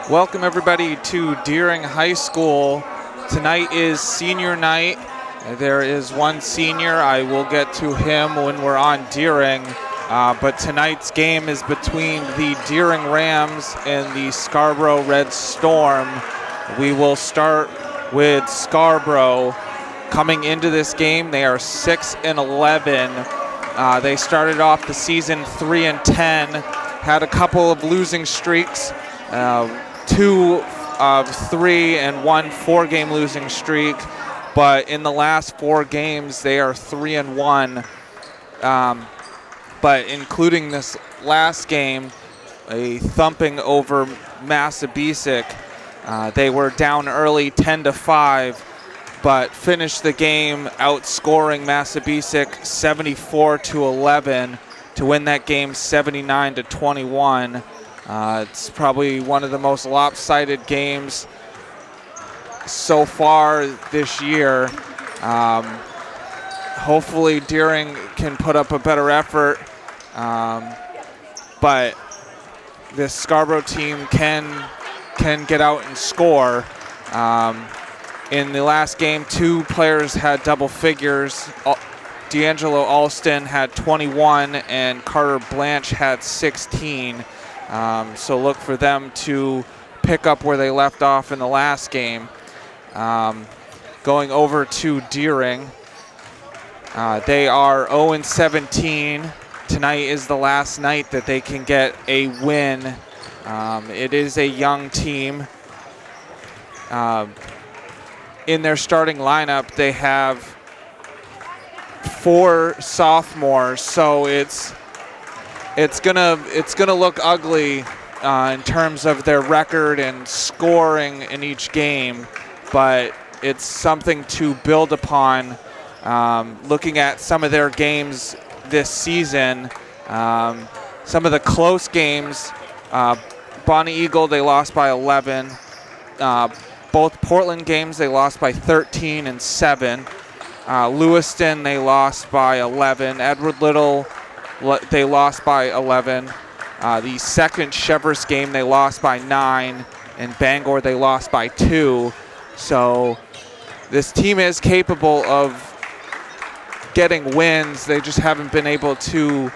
Welcome everybody to Deering High School. Tonight is senior night. There is one senior. I will get to him when we're on Deering. But tonight's game is between the Deering Rams and the Scarborough Red Storm. We will start with Scarborough. Coming into this game, they are 6-11. They started off the season 3-10, had a couple of losing streaks. 2 of 3 and 1 4-game losing streak, but in the last 4 games they are 3-1. But including this last game, a thumping over Massabesic. They were down early 10-5, but finished the game outscoring Massabesic 74-11 to win that game 79-21. It's probably one of the most lopsided games so far this year. Hopefully Deering can put up a better effort, but this Scarborough team can get out and score. In the last game, 2 players had double figures. D'Angelo Alston had 21 and Carter Blanche had 16. So look for them to pick up where they left off in the last game. Going over to Deering, they are 0-17. Tonight is the last night that they can get a win. It is a young team. In their starting lineup, they have 4 sophomores, so it's gonna look ugly in terms of their record and scoring in each game, but it's something to build upon. Looking at some of their games this season, some of the close games, Bonnie Eagle, they lost by 11. Both Portland games, they lost by 13 and 7. Lewiston, they lost by 11. Edward Little, they lost by 11. The second Chevrolet game, they lost by 9. And Bangor, they lost by 2. So this team is capable of getting wins. They just haven't been able to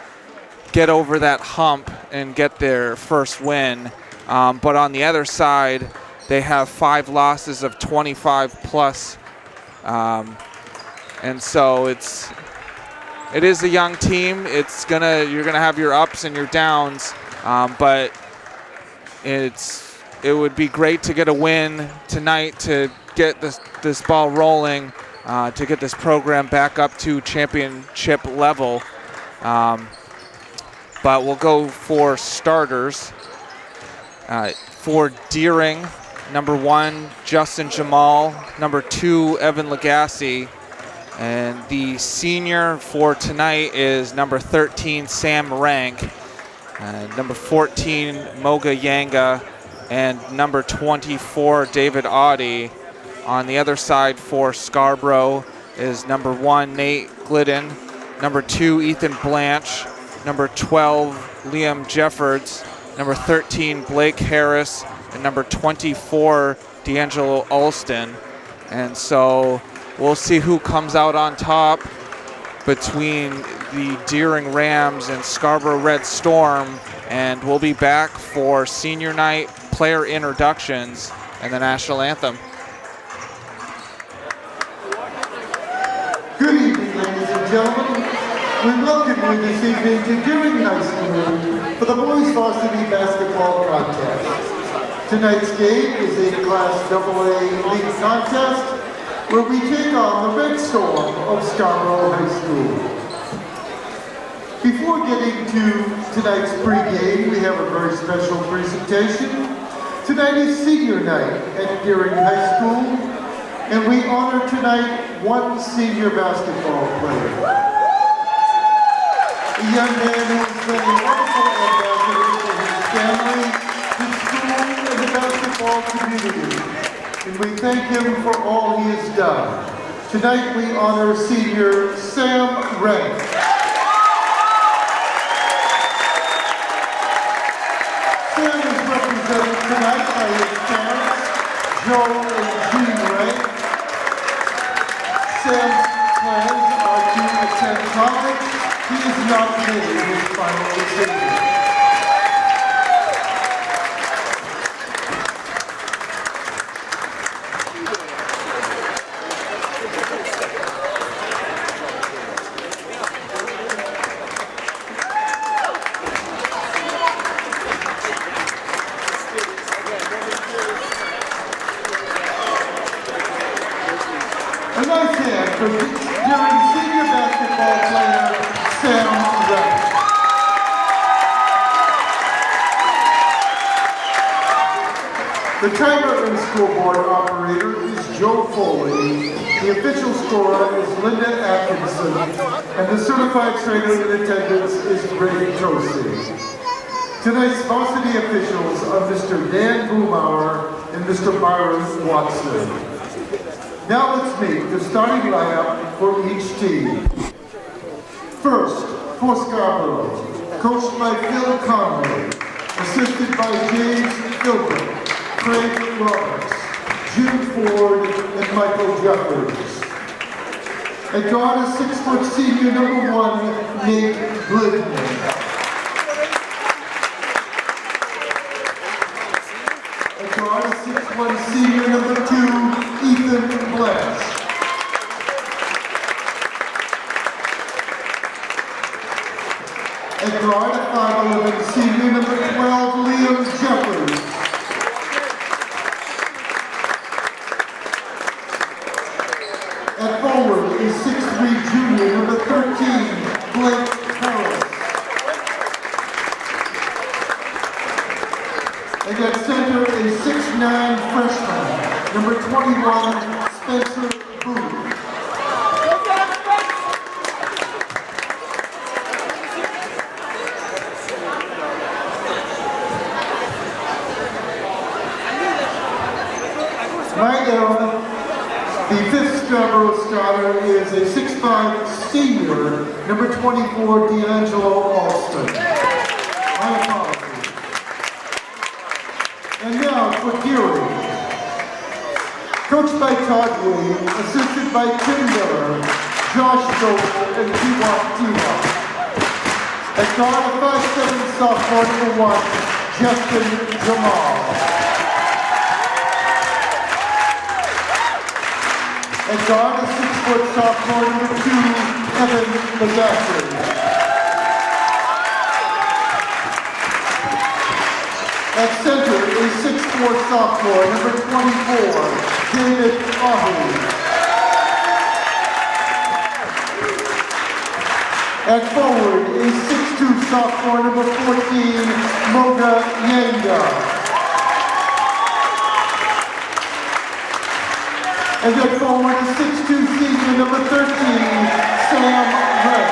get over that hump and get their first win. But on the other side, they have 5 losses of 25 plus. And so it is a young team. You're gonna have your ups and your downs, but it would be great to get a win tonight to get this ball rolling, to get this program back up to championship level. But we'll go for starters. For Deering, number 1, Justin Jamal. Number 2, Evan Lagasse. And the senior for tonight is number 13, Sam Rank. Number 14, Moga Yanga. And number 24, David Audie. On the other side for Scarborough is number 1, Nate Glidden. Number 2, Ethan Blanche. Number 12, Liam Jeffords. Number 13, Blake Harris. And number 24, D'Angelo Alston. And so we'll see who comes out on top between the Deering Rams and Scarborough Red Storm. And we'll be back for senior night, player introductions, and the national anthem. Good evening, ladies and gentlemen. We welcome you this evening to Deering High School for the boys varsity basketball contest. Tonight's game is a Class AA league contest where we take on the Red Storm of Scarborough High School. Before getting to tonight's pregame, we have a very special presentation. Tonight is senior night at Deering High School, and we honor tonight one senior basketball player. A young man who has been a wonderful ambassador for his family, his school, and the basketball and we thank him for all he has done. Tonight we honor senior Sam Rank. Sam is represented tonight by his parents, Joe and Jean Rank. Sam's plans are to attend college. He has not made his final decision. A nice hand for during senior basketball player Sam Rank. The timer and scoreboard operator is Joe Foley. The official scorer is Linda Atkinson, and the certified trainer in attendance is Ray Tosi. Tonight's varsity officials are Mr. Dan Boomauer and Mr. Byron Watson. Now let's meet the starting lineup for each team. First, for Scarborough, coached by Phil Conway, assisted by James Philbrook, Craig Roberts, Jim Ford, and Michael Jeffers. At guard is 6-foot senior number 1, Nate Blidman. At guard is 6'1" senior number 2, Ethan Blanche. At guard at 5'11", senior number 12, Liam Jeffers. At forward is 6'3" junior number 13, Blake Harris. And at center is 6'9" freshman, number 21, Spencer Booth. Right now, the 5th Scarborough starter is a 6'5" senior, number 24, D'Angelo Alston. My apologies. And now for Geary. Coached by Todd Lee, assisted by Tim Miller, Josh Doble, and T-Walk. At guard, a 5'7" sophomore number 1, Justin Jamal. At guard, a 6-foot sophomore number 2, Evan Legassi. At center is 6'4" sophomore number 24, David Ahu. At forward is 6'2" sophomore number 14, Moga Yanga. And at forward is 6'2" senior number 13, Sam Rank.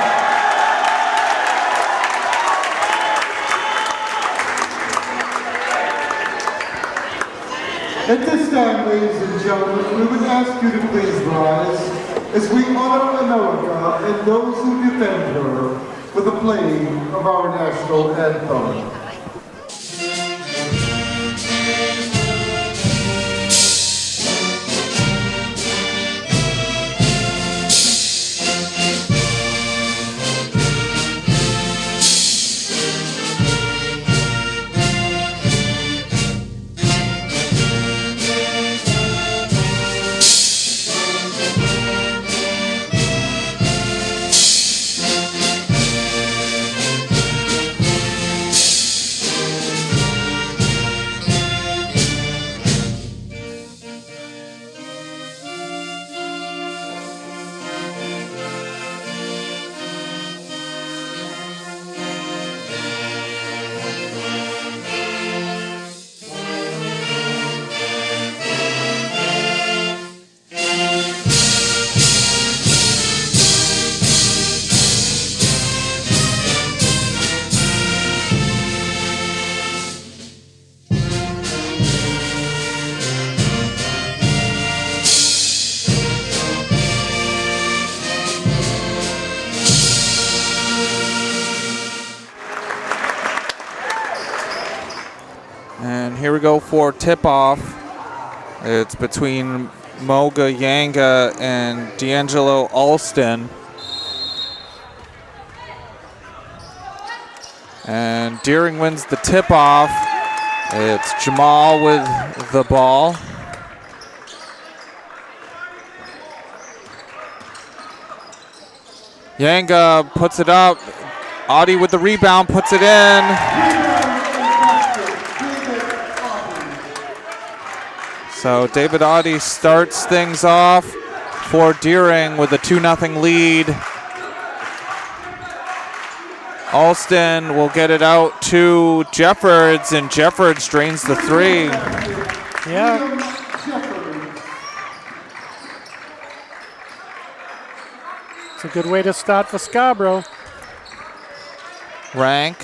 At this time, ladies and gentlemen, we would ask you to please rise as we honor America and those who defend her with the playing of our national anthem. And here we go for tip-off. It's between Moga Yanga and D'Angelo Alston. And Deering wins the tip-off. It's Jamal with the ball. Yanga puts it up. Audi with the rebound, puts it in. So David Audi starts things off for Deering with a 2-0 lead. Alston will get it out to Jeffords, and Jeffords drains the three. Yeah. It's a good way to start for Scarborough. Rank,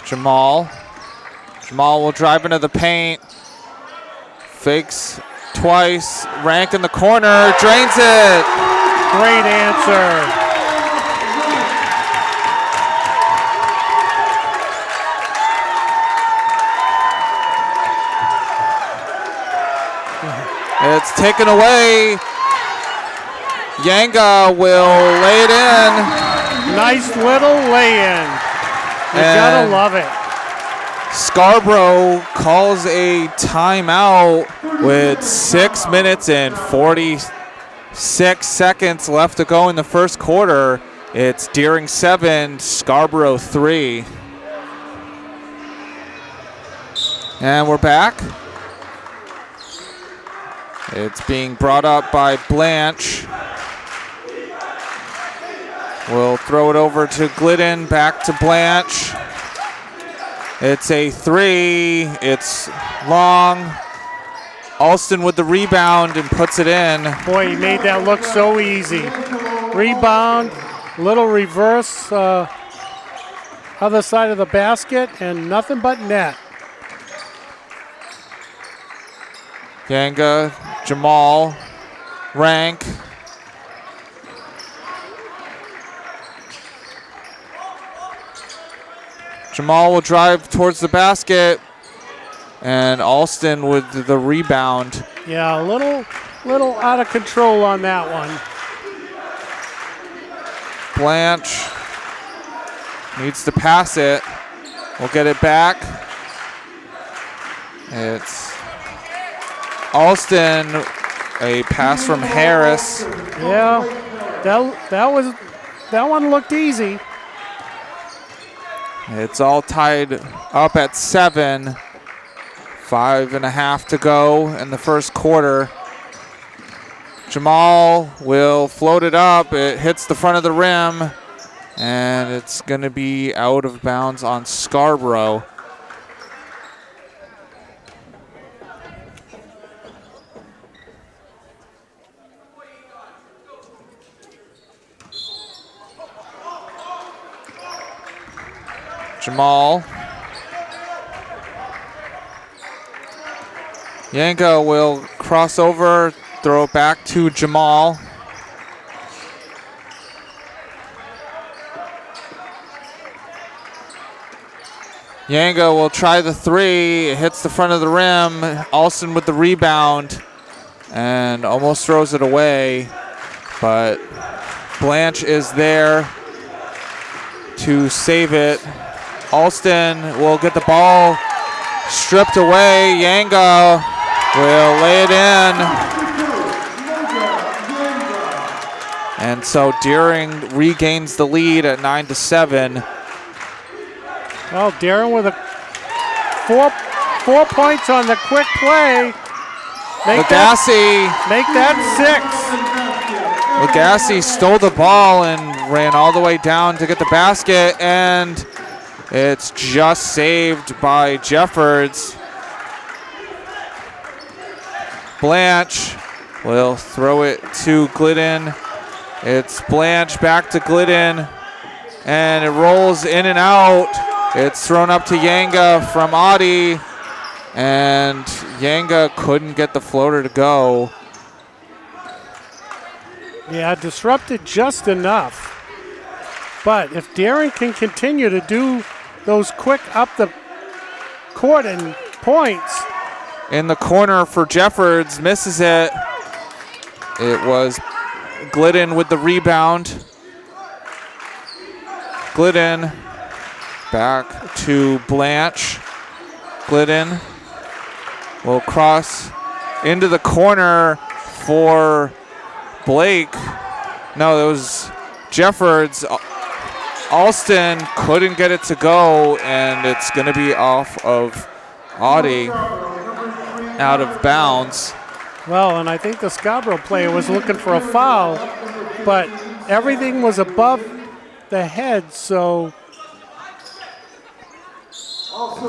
Jamal. Jamal will drive into the paint. Fakes twice. Rank in the corner, drains it. Great answer. It's taken away. Yanga will lay it in. Nice little lay-in. You gotta love it. Scarborough calls a timeout with 6 minutes and 46 seconds left to go in the first quarter. It's Deering 7, Scarborough 3. And we're back. It's being brought up by Blanche. We'll throw it over to Glidden, back to Blanche. It's a three, it's long. Alston with the rebound and puts it in. Boy, he made that look so easy. Rebound, little reverse, other side of the basket, and nothing but net. Yanga, Jamal, Rank. Jamal will drive towards the basket, and Alston with the rebound. Yeah, a little out of control on that one. Blanche needs to pass it. We'll get it back. It's Alston, a pass from Harris. Yeah, that one looked easy. It's all tied up at 7. 5.5 to go in the first quarter. Jamal will float it up. It hits the front of the rim, and it's going to be out of bounds on Scarborough. Jamal. Yanga will cross over, throw it back to Jamal. Yanga will try the three. It hits the front of the rim. Alston with the rebound and almost throws it away. But Blanche is there to save it. Alston will get the ball stripped away. Yanga will lay it in. And so Deering regains the lead at 9-7. Well, Deering with a four points on the quick play. Make that 6. Lagasse stole the ball and ran all the way down to get the basket, and it's just saved by Jeffords. Blanche will throw it to Glidden. It's Blanche back to Glidden, and it rolls in and out. It's thrown up to Yanga from Audi, and Yanga couldn't get the floater to go. Yeah, disrupted just enough. But if Deering can continue to do those quick up the court and points. In the corner for Jeffords, misses it. It was Glidden with the rebound. Glidden back to Blanche. Glidden will cross into the corner for Blake. No, that was Jeffords. Alston couldn't get it to go, and it's going to be off of Audie, out of bounds. Well, and I think the Scarborough player was looking for a foul, but everything was above the head, so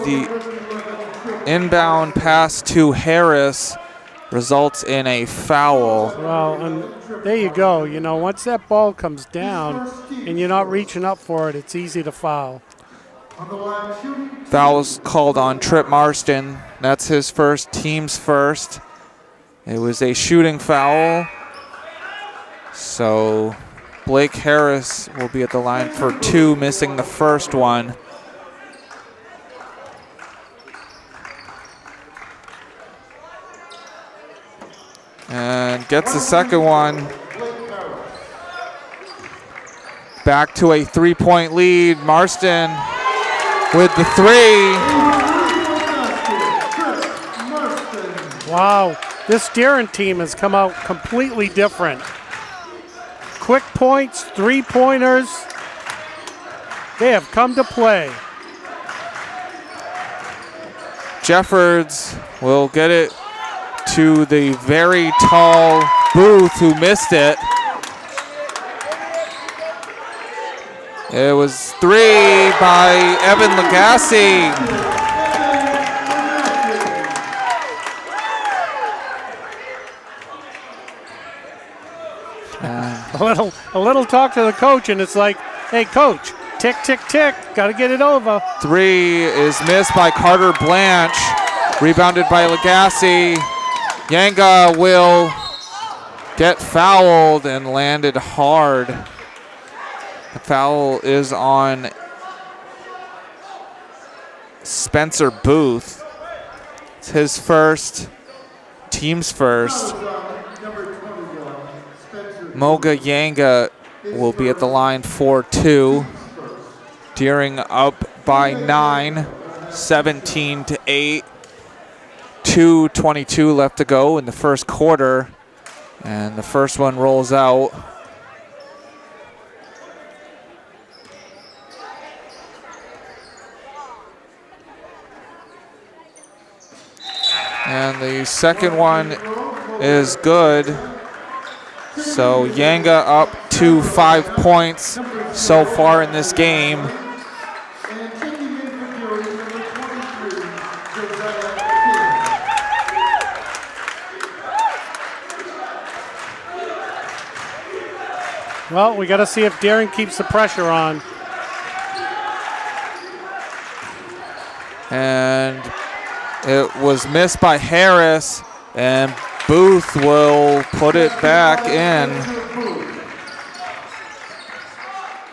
the inbound pass to Harris results in a foul. well, and there you go. You know, once that ball comes down and you're not reaching up for it, it's easy to foul. Foul's called on Trip Marston. That's his first, team's first. It was a shooting foul. So Blake Harris will be at the line for 2, missing the first one. And gets the second one. Back to a 3-point lead. Marston with the 3. Wow, this Darren team has come out completely different. Quick points, 3-pointers. They have come to play. Jeffords will get it to the very tall Booth, who missed it. It was 3 by Evan Lagasse. A little talk to the coach, and it's like, hey, coach, tick, tick, tick, got to get it over. 3 is missed by Carter Blanche, rebounded by Lagasse. Yanga will get fouled and landed hard. The foul is on Spencer Booth. It's his first, team's first. Moga Yanga will be at the line for 2. Deering up by 9, 17-8. 2:22 left to go in the first quarter, and the first one rolls out. And the second one is good. So Yanga up to 5 points so far in this game. Well, we got to see if Darren keeps the pressure on. And it was missed by Harris, and Booth will put it back in.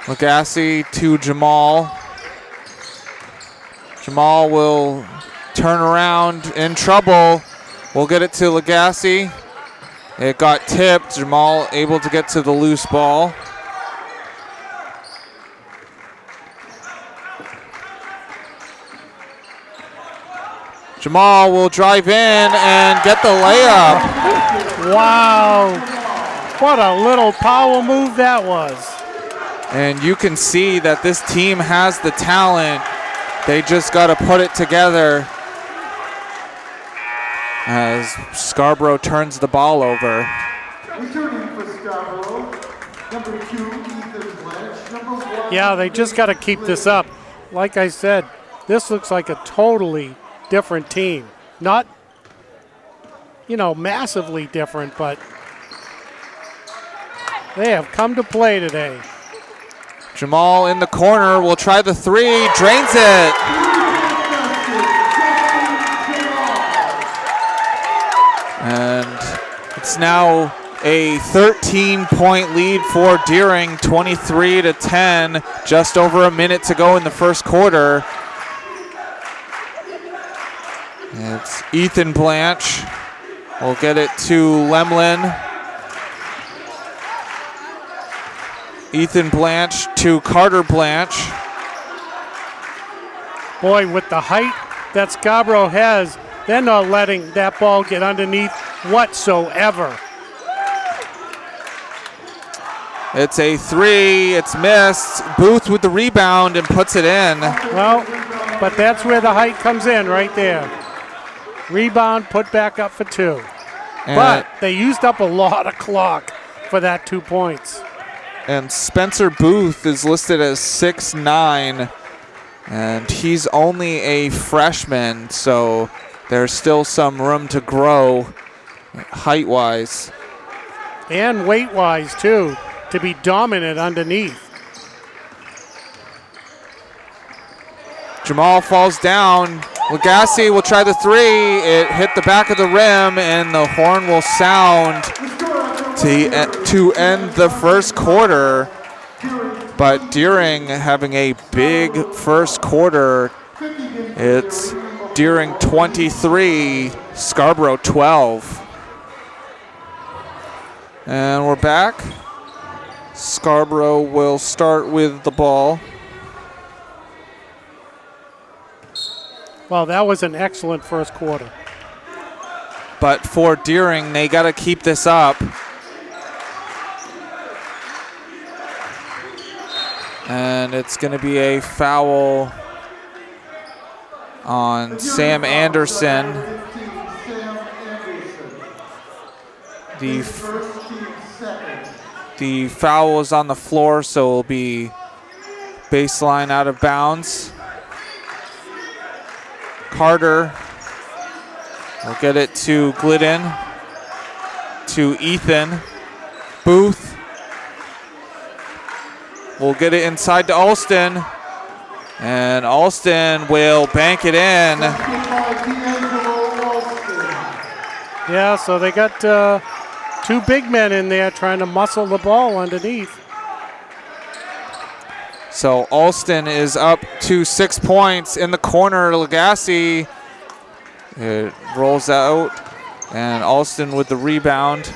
Lagasse to Jamal. Jamal will turn around in trouble. We'll get it to Lagasse. It got tipped. Jamal able to get to the loose ball. Jamal will drive in and get the layup. Wow. What a little power move that was. And you can see that this team has the talent. They just got to put it together as Scarborough turns the ball over. Returning for Scarborough, number 2, Ethan Blanche, number 1. Yeah, they just got to keep this up. Like I said, this looks like a totally different team. Not, massively different, but they have come to play today. Jamal in the corner will try the 3, drains it. And it's now a 13-point lead for Deering, 23-10, just over a minute to go in the first quarter. It's Ethan Blanche. We'll get it to Lemlin. Ethan Blanche to Carter Blanche. Boy, with the height that Scarborough has, they're not letting that ball get underneath whatsoever. It's a 3, it's missed. Booth with the rebound and puts it in. Well, but that's where the height comes in right there. Rebound, put back up for 2. And but they used up a lot of clock for that 2 points. And Spencer Booth is listed as 6'9", and he's only a freshman, so there's still some room to grow height-wise. And weight-wise, too, to be dominant underneath. Jamal falls down. Lagasse will try the 3. It hit the back of the rim, and the horn will sound to end the first quarter. But Deering having a big first quarter. It's Deering 23, Scarborough 12. And we're back. Scarborough will start with the ball. Well, that was an excellent first quarter. But for Deering, they got to keep this up. And it's going to be a foul on Sam Anderson. The foul is on the floor, so it'll be baseline out of bounds. Carter will get it to Glidden, to Ethan. Booth will get it inside to Alston, and Alston will bank it in. Yeah, so they got 2 big men in there trying to muscle the ball underneath. So Alston is up to 6 points in the corner. Lagasse, it rolls out, and Alston with the rebound.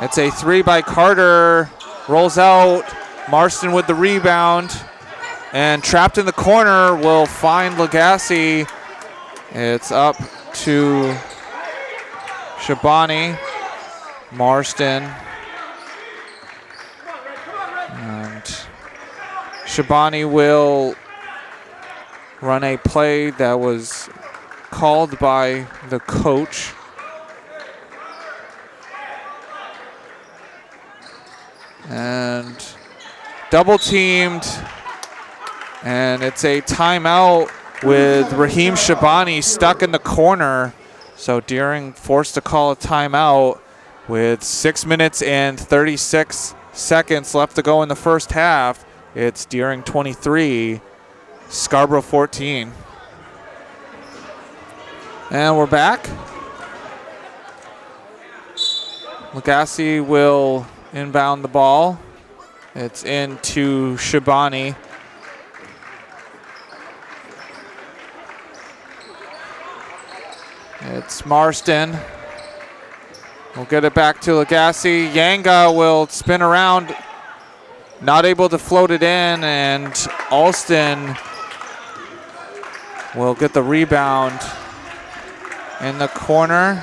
It's a 3 by Carter, rolls out. Marston with the rebound, and trapped in the corner will find Lagasse. It's up to Shabani. Marston. And Shabani will run a play that was called by the coach. And double teamed. And it's a timeout with Raheem Shabani stuck in the corner. So Deering forced to call a timeout with 6 minutes and 36 seconds left to go in the first half. It's Deering 23, Scarborough 14. And we're back. Lagasse will inbound the ball. It's into Shabani. It's Marston. We'll get it back to Lagasse. Yanga will spin around. Not able to float it in, and Alston will get the rebound in the corner.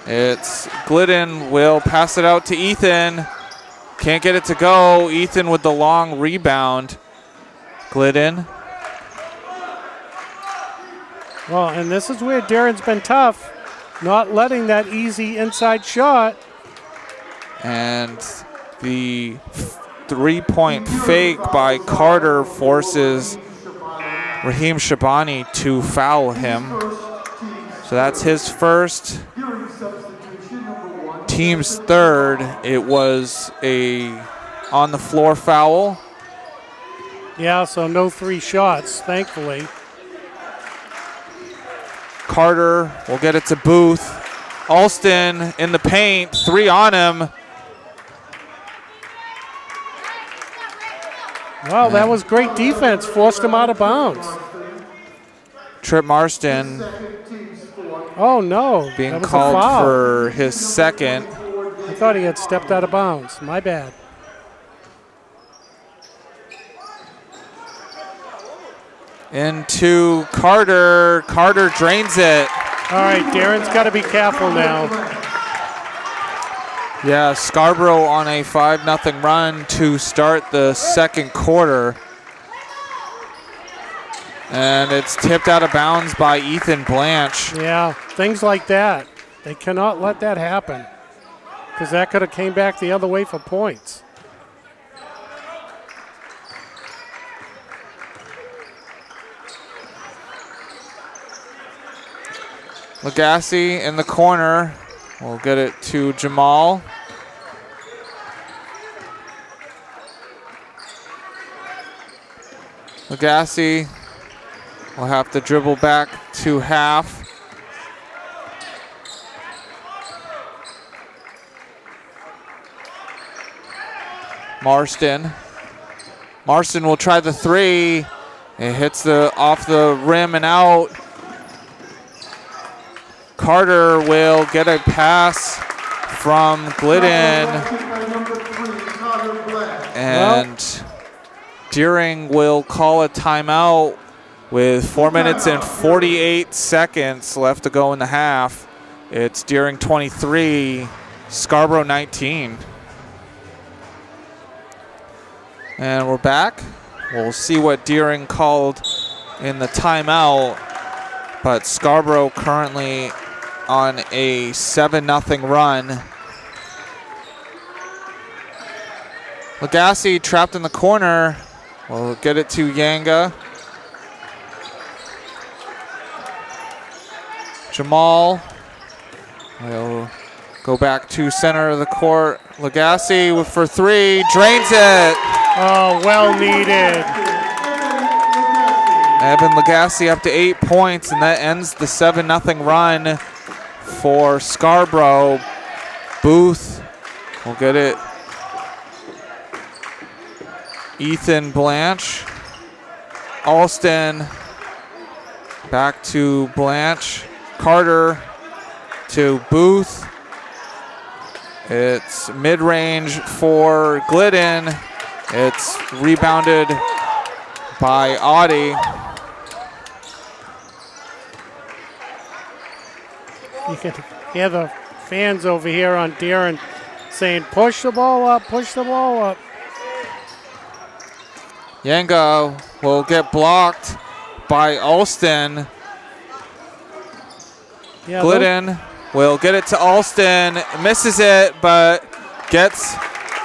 It's Glidden will pass it out to Ethan. Can't get it to go. Ethan with the long rebound. Glidden. Well, and this is where Deering's been tough, not letting that easy inside shot. And the three-point fake by Carter forces Raheem Shabani to foul him. So that's his first, team's third. It was a on-the-floor foul. Yeah, so no 3 shots, thankfully. Carter will get it to Booth. Alston in the paint, 3 on him. Well, that was great defense, forced him out of bounds. Trip Marston Oh, no. being that was called a foul. for his second. I thought he had stepped out of bounds. My bad. Into Carter. Carter drains it. All right, Darren's got to be careful now. Yeah, Scarborough on a 5-0 run to start the second quarter. And it's tipped out of bounds by Ethan Blanche. Yeah, things like that. They cannot let that happen because that could have came back the other way for points. Lagasse in the corner. We'll get it to Jamal. Lagasse will have to dribble back to half. Marston. Marston will try the three. It hits off the rim and out. Carter will get a pass from Glidden. And Deering will call a timeout with 4 minutes and 48 seconds left to go in the half. It's Deering 23, Scarborough 19. And we're back. We'll see what Deering called in the timeout. But Scarborough currently on a 7-0 run. Lagasse trapped in the corner. We'll get it to Yanga. Jamal will go back to center of the court. Lagasse for three, drains it. Oh, well needed. Evan Lagasse up to 8 points, and that ends the 7-0 run for Scarborough. Booth will get it. Ethan Blanche. Alston back to Blanche. Carter to Booth. It's mid-range for Glidden. It's rebounded by Audie. You can hear the fans over here on Deeren saying, push the ball up, push the ball up. Yanga will get blocked by Alston. Yeah, Glidden will get it to Alston, misses it, but gets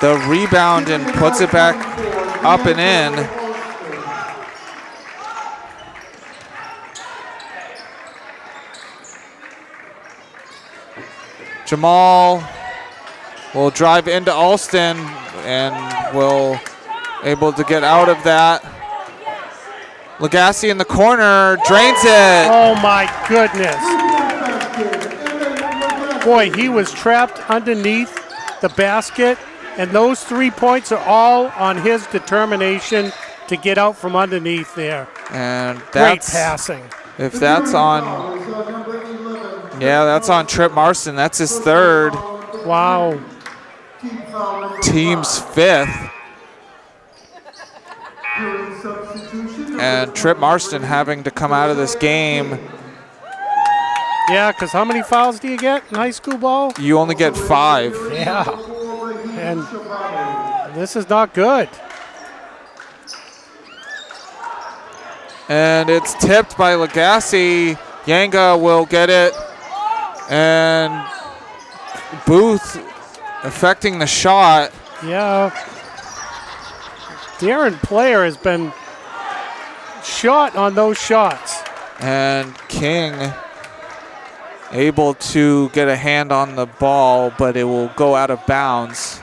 the rebound and puts it back up and in. Jamal will drive into Alston and will able to get out of that. Lagasse in the corner, drains it. Oh my goodness. Boy, he was trapped underneath the basket, and those 3 points are all on his determination to get out from underneath there. And Great that's passing. if that's on, yeah, that's on Trip Marston. That's his third. Wow. Team's fifth. And Trip Marston having to come out of this game. Yeah, because how many fouls do you get in high school ball? You only get 5. Yeah. And this is not good. And it's tipped by Lagasse. Yanga will get it. And Booth affecting the shot. Yeah. Deeren player has been shot on those shots. And King able to get a hand on the ball, but it will go out of bounds.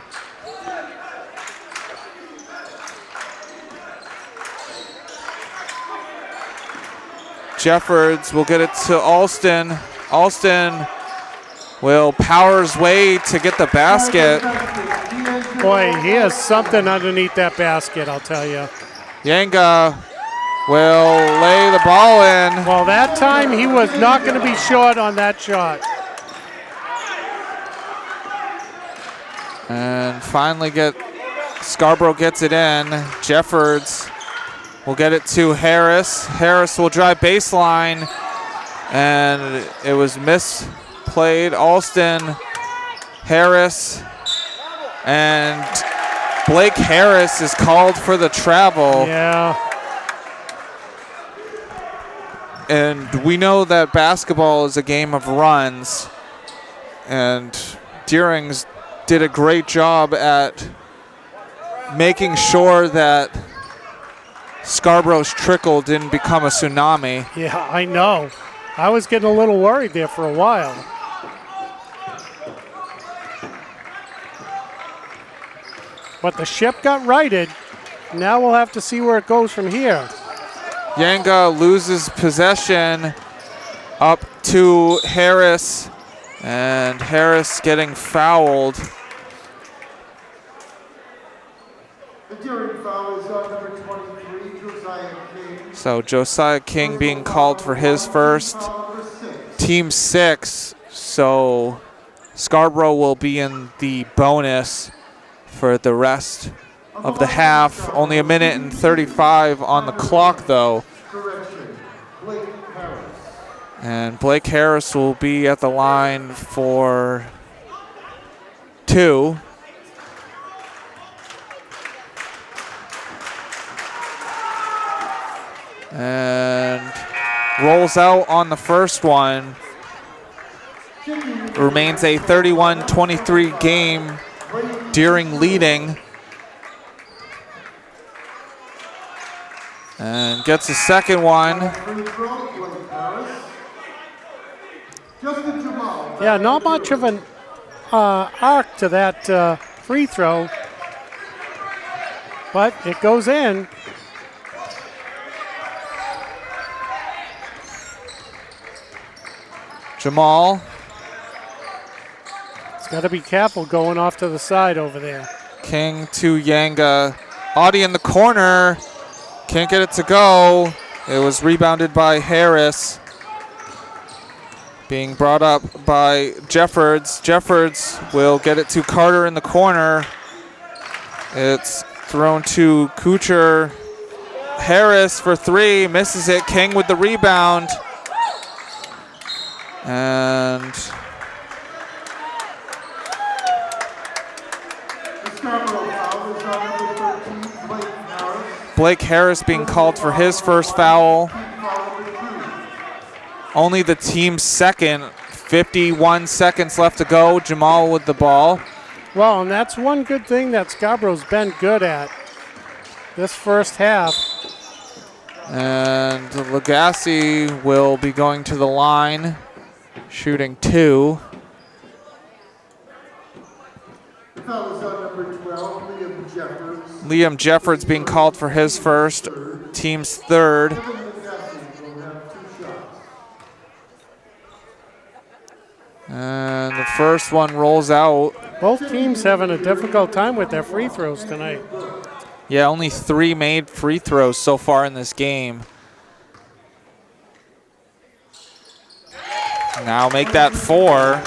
Jeffords will get it to Alston. Alston will power his way to get the basket. Boy, he has something underneath that basket, I'll tell you. Yanga will lay the ball in. Well, that time he was not going to be short on that shot. And finally Scarborough gets it in. Jeffords will get it to Harris. Harris will drive baseline, and it was misplayed. Alston, Harris, and Blake Harris is called for the travel. Yeah. And we know that basketball is a game of runs, and Deering's did a great job at making sure that Scarborough's trickle didn't become a tsunami. Yeah, I know. I was getting a little worried there for a while. But the ship got righted. Now we'll have to see where it goes from here. Yanga loses possession up to Harris, and Harris getting fouled. The Deering foul is on number 23, Josiah King. So Josiah King being called for his first, team 6. So Scarborough will be in the bonus for the rest of the half. Only a minute and 35 on the clock, though. And Blake Harris will be at the line for 2. And rolls out on the first one. Remains a 31-23 game. Deering leading. And gets the second one. Yeah, not much of an arc to that free throw, but it goes in. Jamal. He's got to be careful going off to the side over there. King to Yanga. Audie in the corner. Can't get it to go. It was rebounded by Harris. Being brought up by Jeffords. Jeffords will get it to Carter in the corner. It's thrown to Kuchar. Harris for 3. Misses it. King with the rebound. And Blake Harris being called for his first foul. Only the team's second. 51 seconds left to go. Jamal with the ball. Well, and that's one good thing that Scarborough's been good at this first half. And Lagasse will be going to the line, shooting 2. Liam Jeffords being called for his first, team's third. And the first one rolls out. Both teams having a difficult time with their free throws tonight. Yeah, only 3 made free throws so far in this game. Now make that 4.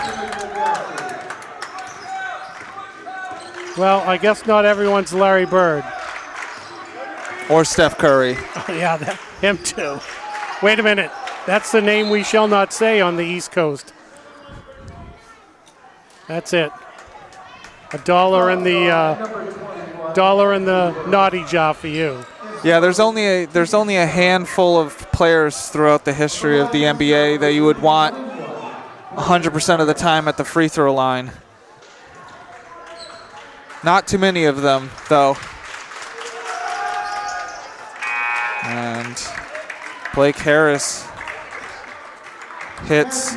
Well, I guess not everyone's Larry Bird. Or Steph Curry. Oh, yeah, him too. Wait a minute. That's the name we shall not say on the East Coast. That's it. $1 in the naughty jar for you. Yeah, there's only a handful of players throughout the history of the NBA that you would want 100% of the time at the free throw line. Not too many of them, though. And Blake Harris hits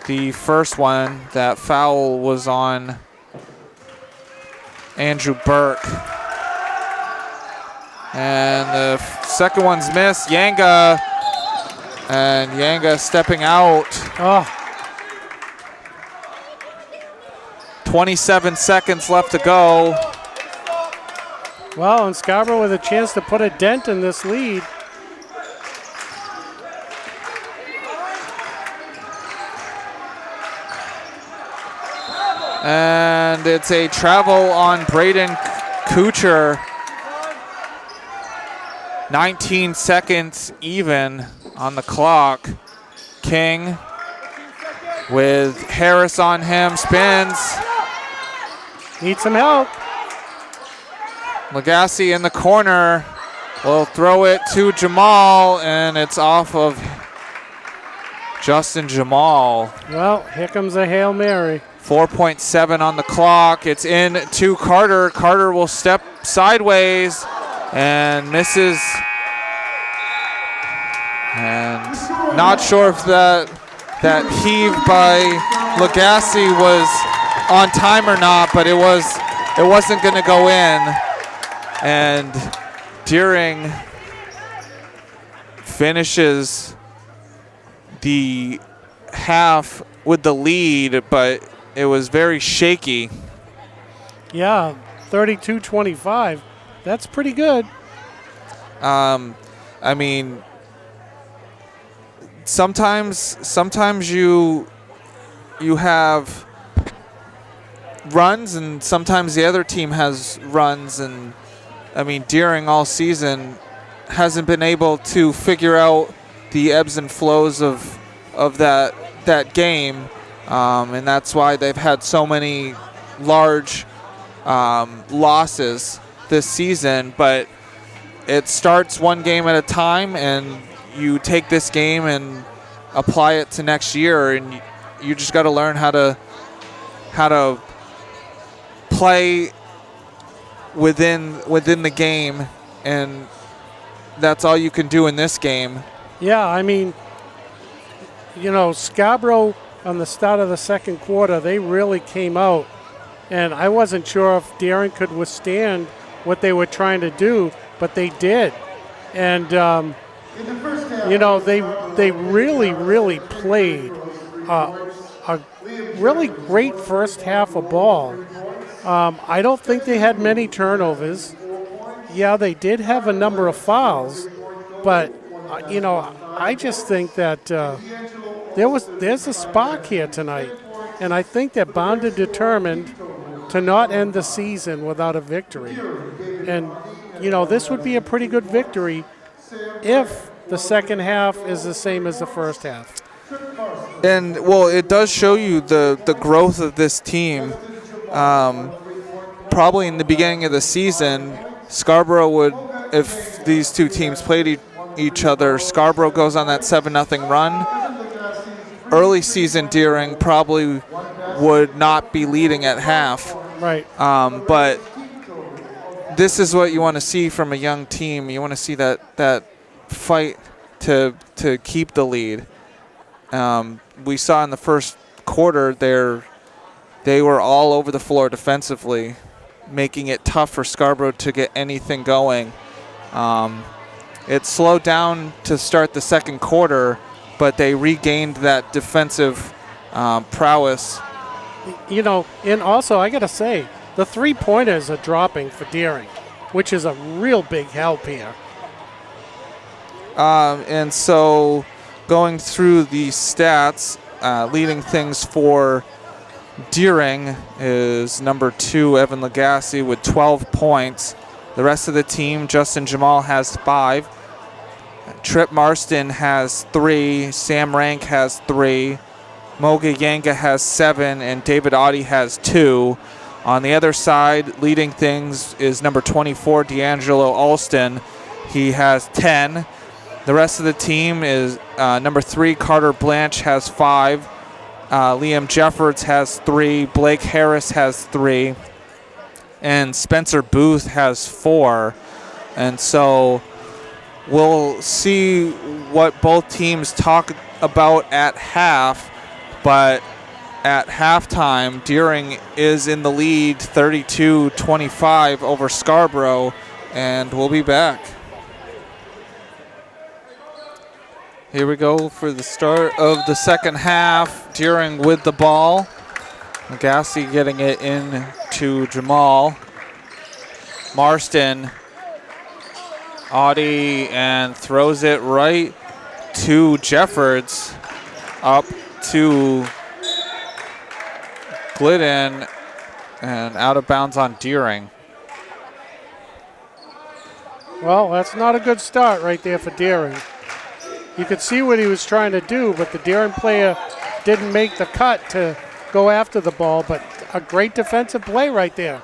the first one. That foul was on Andrew Burke. And the second one's missed. Yanga. And Yanga stepping out. Oh. 27 seconds left to go. Well, and Scarborough with a chance to put a dent in this lead. And it's a travel on Braden Kuchar. 19 seconds even on the clock. King with Harris on him, spins. Need some help. Lagasse in the corner will throw it to Jamal, and it's off of Justin Jamal. Well, here comes a Hail Mary. 4.7 on the clock. It's in to Carter. Carter will step sideways and misses. And not sure if that heave by Lagasse was on time or not, but it wasn't going to go in. And Deering finishes the half with the lead, but it was very shaky. Yeah, 32-25. That's pretty good. I mean, sometimes you have runs, and sometimes the other team has runs, and I mean, Deering all season hasn't been able to figure out the ebbs and flows of that game, and that's why they've had so many large losses this season. But it starts one game at a time, and you take this game and apply it to next year, and you just got to learn how to play within the game, and that's all you can do in this game. Yeah, I mean, you know, Scarborough on the start of the second quarter, they really came out, and I wasn't sure if Deering could withstand what they were trying to do, but they did. And, you know, they really played a really great first half of ball. I don't think they had many turnovers. Yeah, they did have a number of fouls, but, you know, I just think that there's a spark here tonight, and I think they're bound and determined to not end the season without a victory. And, you know, this would be a pretty good victory if the second half is the same as the first half. And, well, it does show you the growth of this team. Probably in the beginning of the season, Scarborough would, if these two teams played each other, Scarborough goes on that 7-0 run. Early season Deering probably would not be leading at half. Right. But this is what you want to see from a young team. You want to see that fight to keep the lead. We saw in the first quarter they were all over the floor defensively, making it tough for Scarborough to get anything going. It slowed down to start the second quarter, but they regained that defensive prowess. You know, and also I got to say, the three-pointers are dropping for Deering, which is a real big help here. And so going through the stats, leading things for Deering is number 2, Evan Lagasse, with 12 points. The rest of the team, Justin Jamal has 5. Trip Marston has 3. Sam Rank has 3. Moga Yanga has 7. And David Audie has 2. On the other side, leading things is number 24, D'Angelo Alston. He has 10. The rest of the team is number 3, Carter Blanche, has 5. Liam Jeffords has 3. Blake Harris has 3. And Spencer Booth has 4. And so we'll see what both teams talk about at half. But at halftime, Deering is in the lead 32-25 over Scarborough. And we'll be back. Here we go for the start of the second half. Deering with the ball. Lagasse getting it in to Jamal. Marston. Audie and throws it right to Jeffords. Up to Glidden and out of bounds on Deering. Well, that's not a good start right there for Deering. You could see what he was trying to do, but the Deering player didn't make the cut to go after the ball, but a great defensive play right there.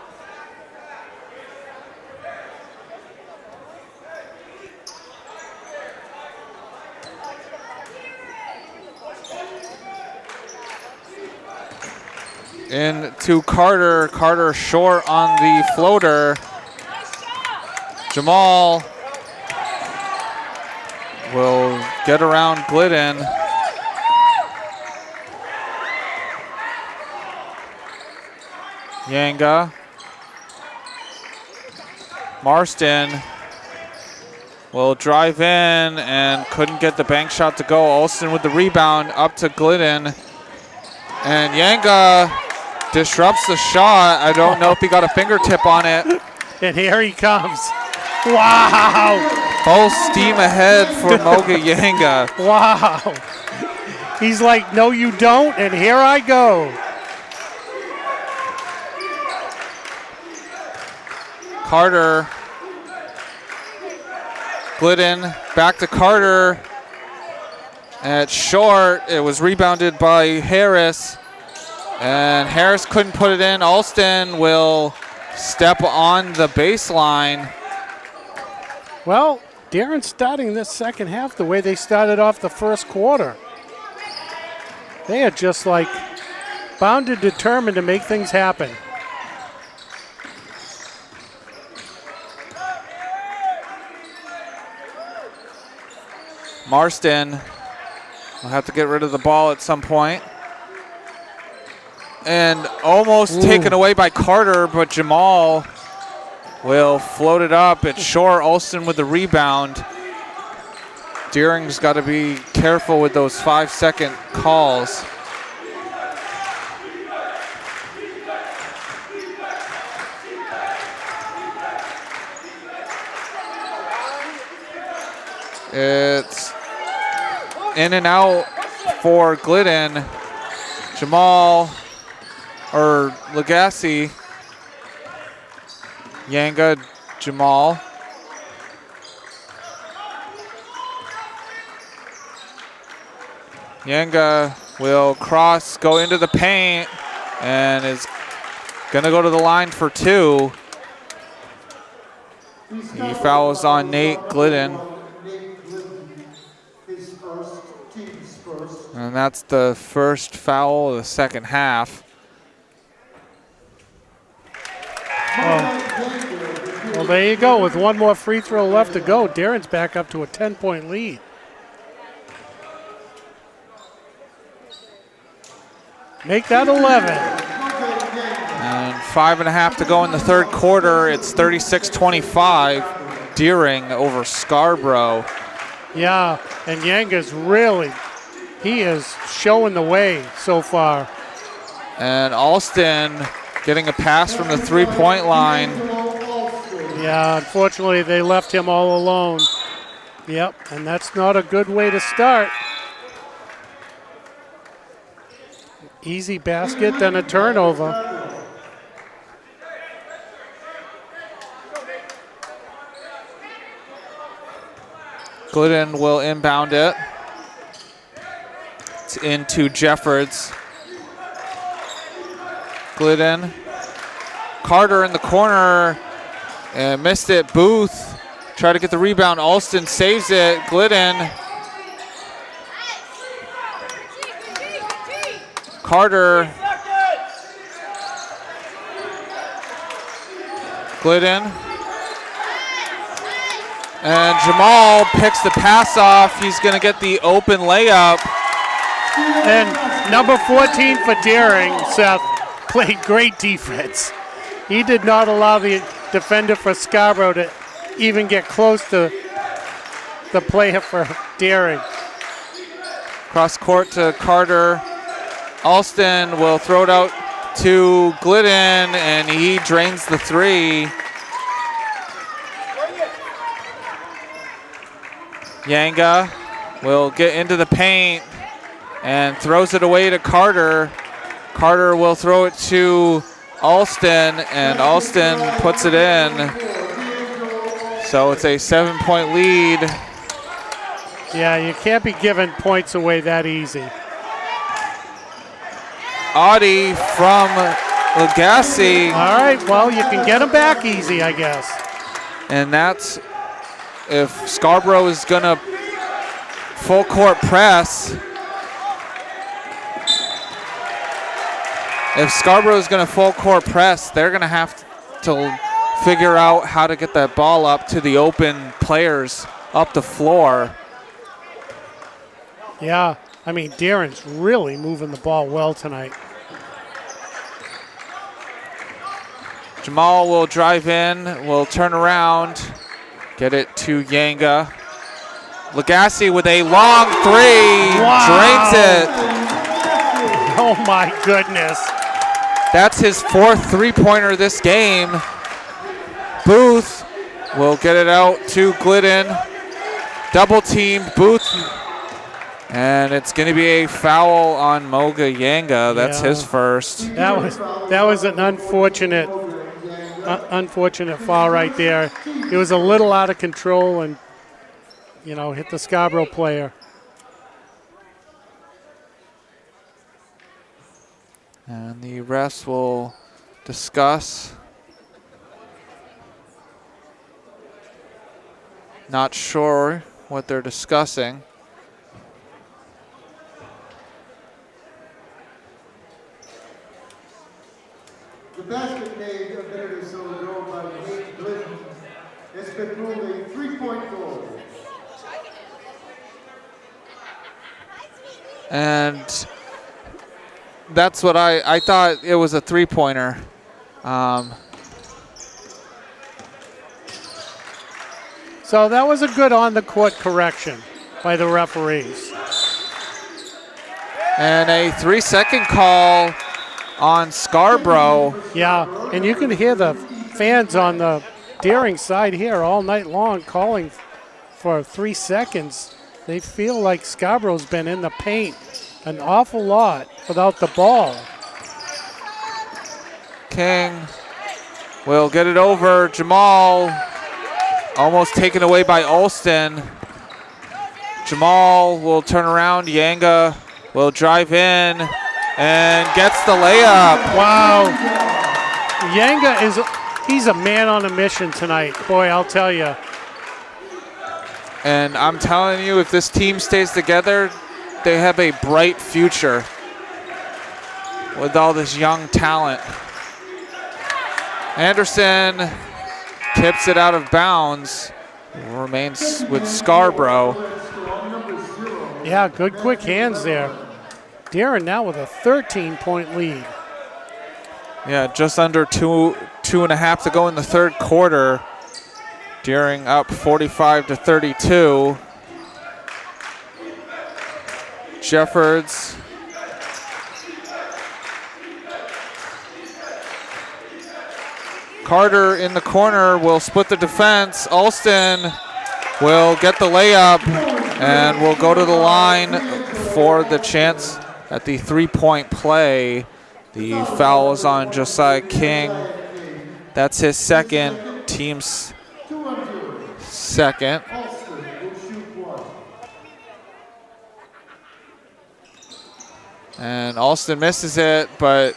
Into Carter. Carter short on the floater. Jamal will get around Glidden. Yanga. Marston will drive in and couldn't get the bank shot to go. Olsen with the rebound up to Glidden. And Yanga disrupts the shot. I don't know if he got a fingertip on it. And here he comes. Wow. Full steam ahead for Moga Yanga. Wow. He's like, no, you don't, and here I go. Carter. Glidden back to Carter. And it's short. It was rebounded by Harris. And Harris couldn't put it in. Alston will step on the baseline. Well, Darren's starting this second half the way they started off the first quarter. They are just like bound and determined to make things happen. Marston will have to get rid of the ball at some point. And almost taken away by Carter, but Jamal will float it up. It's short. Olsen with the rebound. Deering's got to be careful with those 5-second calls. It's in and out for Glidden. Jamal or Legacy. Yanga, Jamal. Yanga will cross, go into the paint, and is going to go to the line for two. He fouls on Nate Glidden. And that's the first foul of the second half. Well, there you go. With one more free throw left to go, Darren's back up to a 10-point lead. Make that 11. And 5.5 to go in the third quarter. It's 36-25. Deering over Scarborough. Yeah, and Yanga's really, he is showing the way so far. And Alston getting a pass from the three-point line. Yeah, unfortunately, they left him all alone. Yep, and that's not a good way to start. Easy basket, then a turnover. Glidden will inbound it. It's into Jeffords. Glidden. Carter in the corner and missed it. Booth tried to get the rebound. Alston saves it. Glidden. Carter. Glidden. And Jamal picks the pass off. He's going to get the open layup. And number 14 for Deering, Seth, played great defense. He did not allow the defender for Scarborough to even get close to the player for Deering. Cross court to Carter. Alston will throw it out to Glidden, and he drains the three. Yanga will get into the paint and throws it away to Carter. Carter will throw it to Alston, and Alston puts it in. So it's a 7-point lead. Yeah, you can't be giving points away that easy. Audie from Lagasse. All right, well, you can get them back easy, I guess. And that's if Scarborough is going to full court press. If Scarborough is going to full court press, they're going to have to figure out how to get that ball up to the open players up the floor. Yeah, I mean, Darren's really moving the ball well tonight. Jamal will drive in, will turn around, get it to Yanga. Lagasse with a long three, drains it. Oh my goodness. That's his 4th three-pointer this game. Booth will get it out to Glidden. Double team Booth. And it's going to be a foul on Moga Yanga. That's his first. That was an unfortunate foul right there. It was a little out of control and, you know, hit the Scarborough player. And the refs will discuss. Not sure what they're discussing. The basket made a minute or so ago by Nate Glidden has been ruled a 3-point goal. And that's what I thought it was a three-pointer. So that was a good on-the-court correction by the referees. And a 3-second call on Scarborough. Yeah, and you can hear the fans on the Deering side here all night long calling for 3 seconds. They feel like Scarborough's been in the paint an awful lot without the ball. King will get it over. Jamal almost taken away by Alston. Jamal will turn around. Yanga will drive in and gets the layup. Wow. Yanga he's a man on a mission tonight. Boy, I'll tell you. And I'm telling you, if this team stays together, they have a bright future with all this young talent. Anderson tips it out of bounds. Remains with Scarborough. Yeah, good quick hands there. Darren now with a 13-point lead. Yeah, just under two and a half to go in the third quarter. Deering up 45-32. Jeffords. Carter in the corner will split the defense. Alston will get the layup and will go to the line for the chance at the three-point play. The foul is on Josiah King. That's his second, team's second. And Alston misses it, but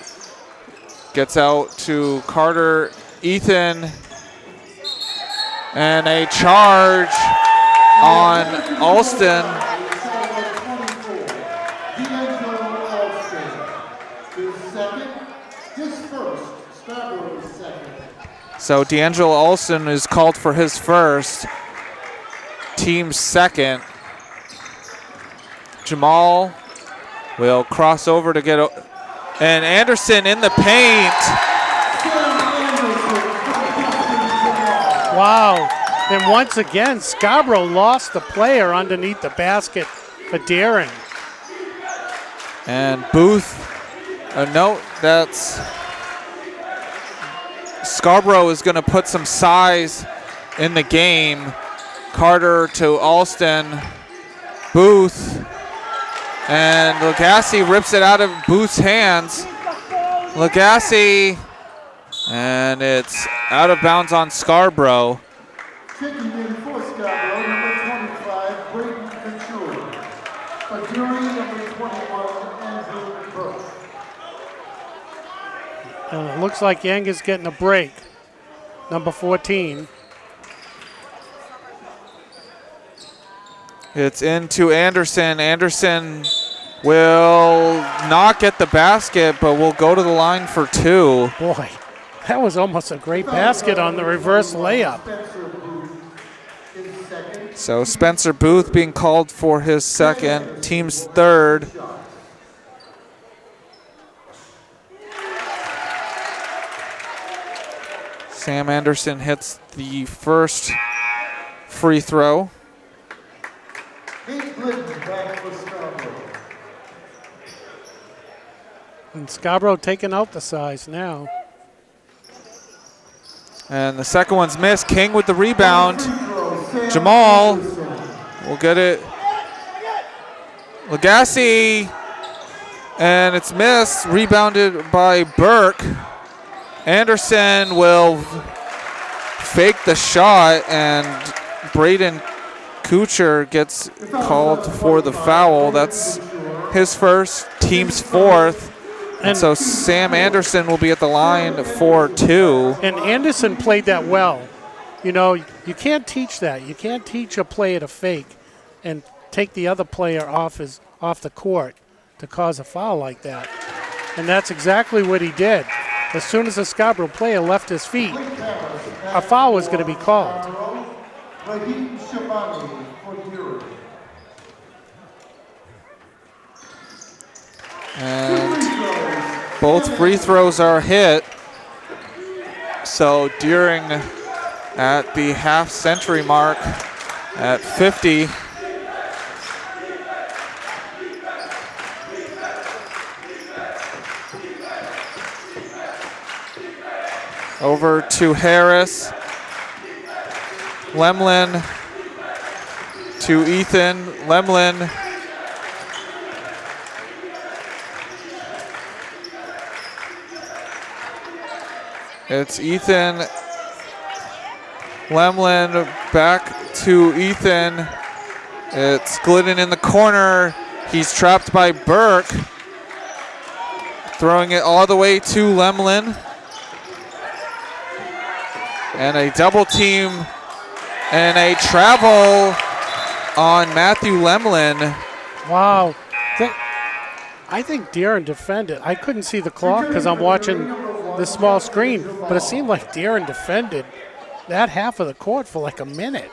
gets out to Carter. Ethan, and a charge on Alston. So D'Angelo Alston is called for his first, team's second. Jamal will cross over to get, and Anderson in the paint. Wow. And once again, Scarborough lost the player underneath the basket for Deering. And Booth, a note that's Scarborough is going to put some size in the game. Carter to Alston. Booth. And Lagasse rips it out of Booth's hands. Lagasse, and it's out of bounds on Scarborough. Checking in for Scarborough, number 25, Braden Couture. For jury, number 21, Andrew Burke. And it looks like Yang is getting a break. Number 14. It's into Anderson. Anderson will not get the basket, but will go to the line for 2. Boy, that was almost a great basket on the reverse layup. So Spencer Booth being called for his second, team's third. Sam Anderson hits the first free throw. And Scarborough taking out the size now. And the second one's missed. King with the rebound. Jamal will get it. Lagasse, and it's missed. Rebounded by Burke. Anderson will fake the shot, and Braden Couture gets called for the foul. That's his first, team's fourth. And so Sam Anderson will be at the line for 2. And Anderson played that well. You know, you can't teach that. You can't teach a player to fake and take the other player off the court to cause a foul like that. And that's exactly what he did. As soon as the Scarborough player left his feet, a foul was going to be called. And both free throws are hit. So Deering at the half-century mark at 50. Over to Harris. Lemlin to Ethan. Lemlin. It's Ethan. Lemlin back to Ethan. It's Glidden in the corner. He's trapped by Burke. Throwing it all the way to Lemlin. And a double team and a travel on Matthew Lemlin. Wow. I think Deering defended. I couldn't see the clock because I'm watching the small screen, but it seemed like Deering defended that half of the court for like a minute.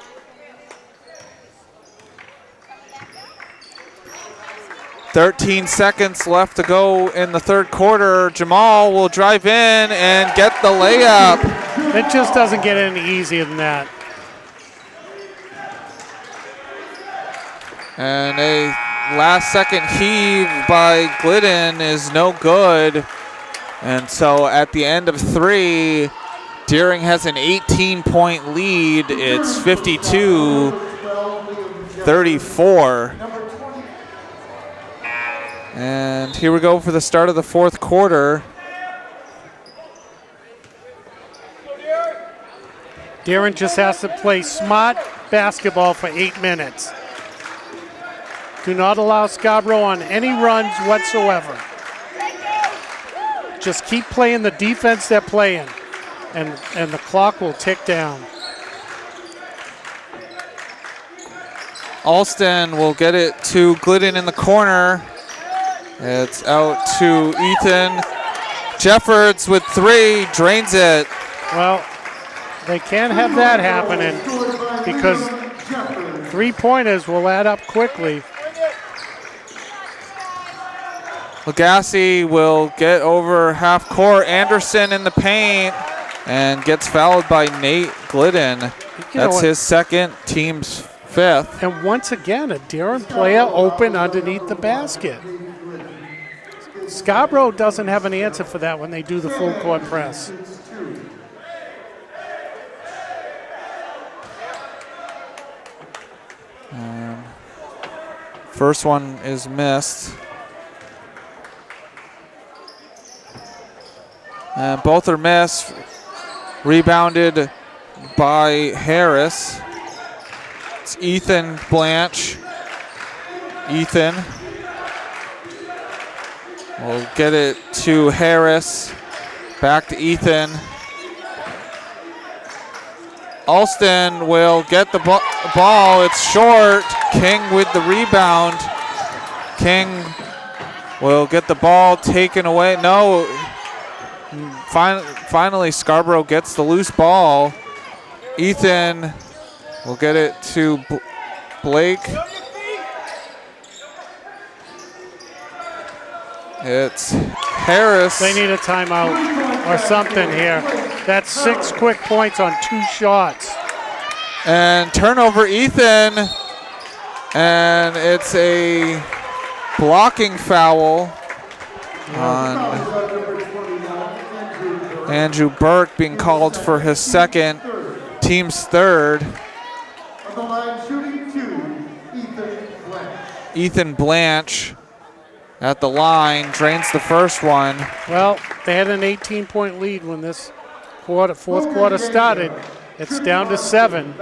"13 seconds left to go in the third quarter. Jamal will drive in and get the layup. It just doesn't get any easier than that. And a last-second heave by Glidden is no good. And so at the end of 3, Deering has an 18-point lead. It's 52-34. And here we go for the start of the fourth quarter. Deering just has to play smart basketball for 8 minutes. Do not allow Scarborough on any runs whatsoever. Just keep playing the defense they're playing, and the clock will tick down. Alston will get it to Glidden in the corner. It's out to Ethan. Jeffords with 3, drains it. Well, they can't have that happening because 3-pointers will add up quickly. Lagasse will get over half court. Anderson in the paint and gets fouled by Nate Glidden. That's his second, team's 5th. And once again, a Deering player open underneath the basket. Scarborough doesn't have an answer for that when they do the full court press. First one is missed. And both are missed. Rebounded by Harris. It's Ethan Blanche. Ethan will get it to Harris. Back to Ethan. Alston will get the ball. It's short. King with the rebound. King will get the ball taken away. No. Finally, Scarborough gets the loose ball. Ethan will get it to Blake. It's Harris. They need a timeout or something here. That's 6 quick points on 2 shots. And turnover, Ethan. And it's a blocking foul on Andrew Burke, being called for his second, team's third. On the line, shooting 2, Ethan Blanche at the line, drains the first one. Well, they had an 18-point lead when this fourth quarter started. It's down to 7.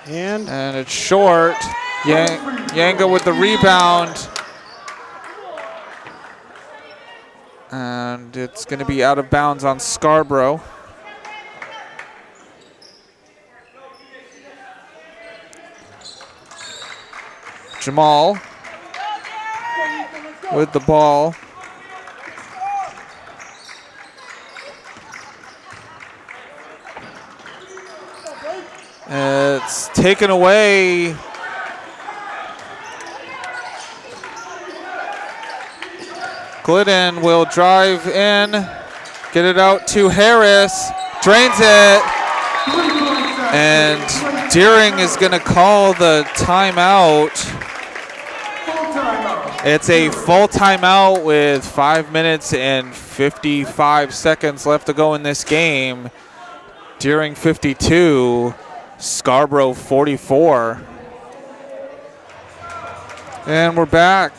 And it's short. Yanga with the rebound. And it's going to be out of bounds on Scarborough. Jamal with the ball. It's taken away. Glidden will drive in, get it out to Harris, drains it, and Deering is going to call the timeout. It's a full timeout with 5 minutes and 55 seconds left to go in this game. Deering 52, Scarborough 44. And we're back.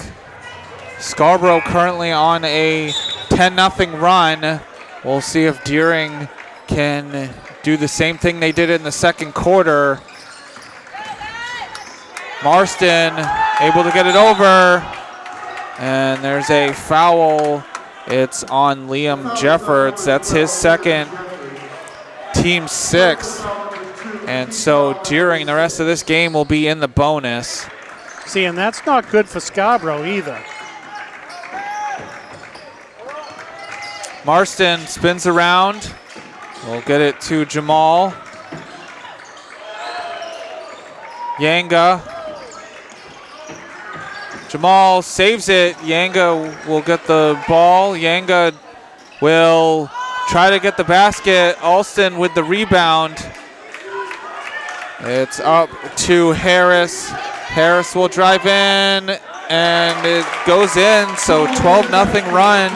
Scarborough currently on a 10-0 run. We'll see if Deering can do the same thing they did in the second quarter. Marston able to get it over. And there's a foul. It's on Liam Jeffords. That's his second, team 6th. And so Deering, the rest of this game will be in the bonus. see, and that's not good for Scarborough either. Marston spins around. We'll get it to Jamal. Yanga. Jamal saves it. Yanga will get the ball. Yanga will try to get the basket. Alston with the rebound. It's up to Harris. Harris will drive in, and it goes in. So 12-0 run.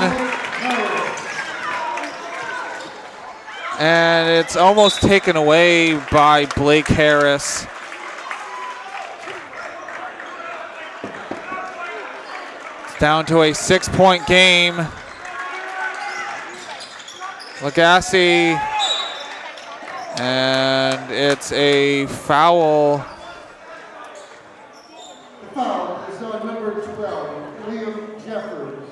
And it's almost taken away by Blake Harris. It's down to a 6-point game. Lagasse. And it's a foul. The foul is on number 12, Liam Jeffords.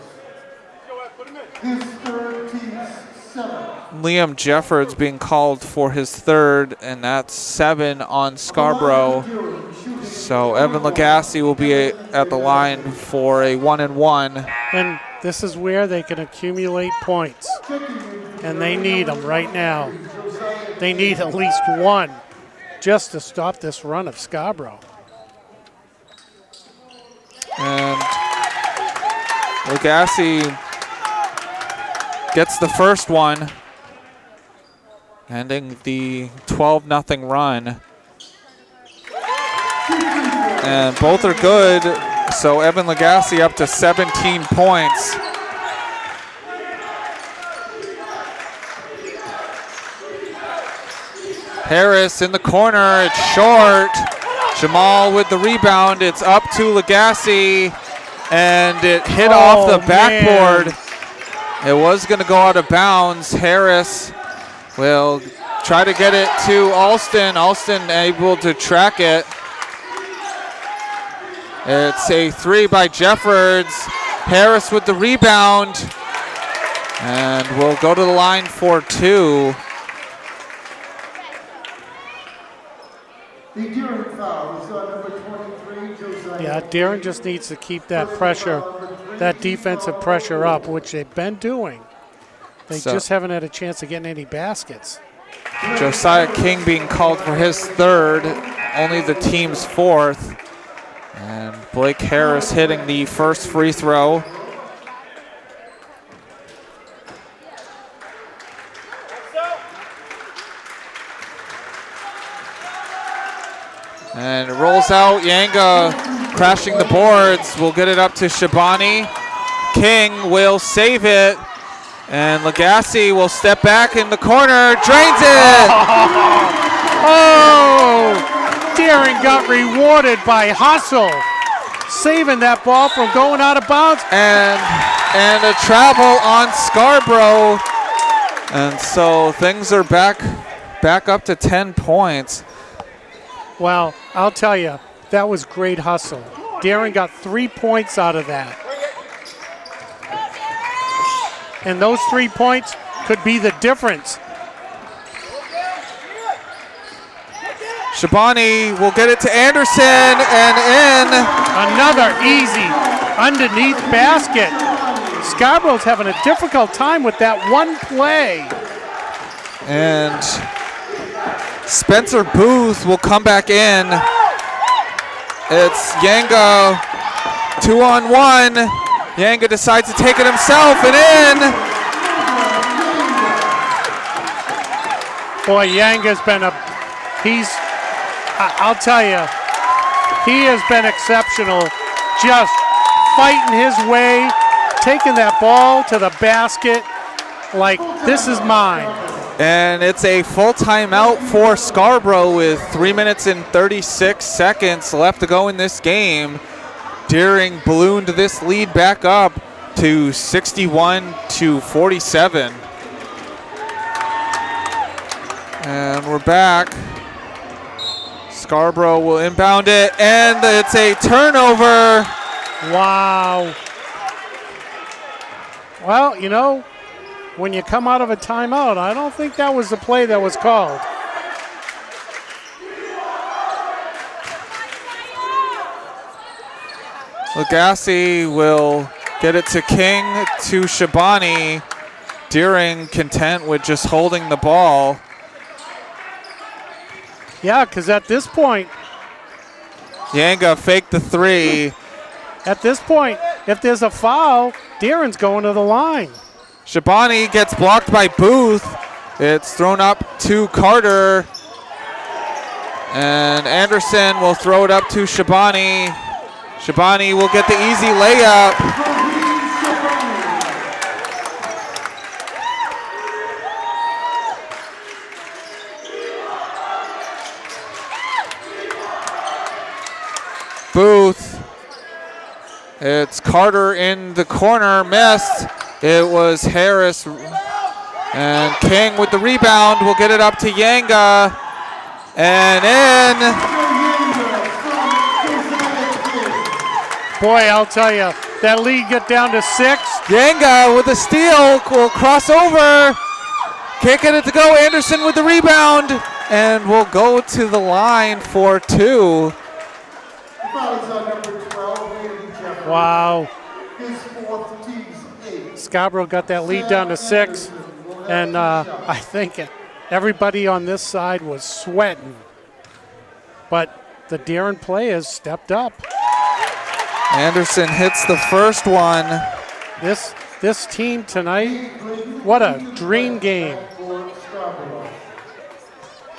His third, team's 7th. Liam Jeffords being called for his third, and that's 7 on Scarborough. So Evan Lagasse will be at the line for a 1-and-1. And this is where they can accumulate points. And they need them right now. They need at least one just to stop this run of Scarborough. And Lagasse gets the first one, ending the 12-0 run. And both are good, so Evan Lagasse up to 17 points. Harris in the corner. It's short. Jamal with the rebound. It's up to Lagasse, and it hit off the backboard. Man. It was going to go out of bounds. Harris will try to get it to Alston. Alston able to track it. It's a 3 by Jeffords. Harris with the rebound. And we'll go to the line for 2. The Deering foul is on number 23, Josiah. Yeah, Deering just needs to keep that pressure, that defensive pressure up, which they've been doing. They just haven't had a chance of getting any baskets. Josiah King being called for his 3rd, only the team's 4th. And Blake Harris hitting the first free throw. And it rolls out. Yanga crashing the boards. We'll get it up to Shabani. King will save it. And Lagasse will step back in the corner. Drains it! Oh! Deering got rewarded by hustle. Saving that ball from going out of bounds. And a travel on Scarborough. And so things are back up to 10 points. Well, I'll tell you, that was great hustle. Deering got 3 points out of that. And those 3 points could be the difference. Shabani will get it to Anderson and in. Another easy underneath basket. Scarborough's having a difficult time with that one play. And Spencer Booth will come back in. It's Yanga 2-on-1. Yanga decides to take it himself and in. Boy, Yanga's been I'll tell you, he has been exceptional. Just fighting his way, taking that ball to the basket like this is mine. And it's a full timeout for Scarborough with 3 minutes and 36 seconds left to go in this game. Deering ballooned this lead back up to 61-47. And we're back. Scarborough will inbound it, and it's a turnover. Wow. Well, you know, when you come out of a timeout, I don't think that was the play that was called. Lagasse will get it to King, to Shabani. Deering content with just holding the ball. Yeah, because at this point, Yanga faked the 3. at this point, if there's a foul, Deering's going to the line. Shabani gets blocked by Booth. It's thrown up to Carter. And Anderson will throw it up to Shabani. Shabani will get the easy layup. Booth. It's Carter in the corner, missed. It was Harris. And King with the rebound will get it up to Yanga. And in. Boy, I'll tell you, that lead got down to 6. Yanga with a steal will cross over. Can't get it to go. Anderson with the rebound. And will go to the line for 2. Wow. Scarborough got that lead down to 6. And I think everybody on this side was sweating. But the Deering players stepped up. Anderson hits the first one. This team tonight, what a dream game.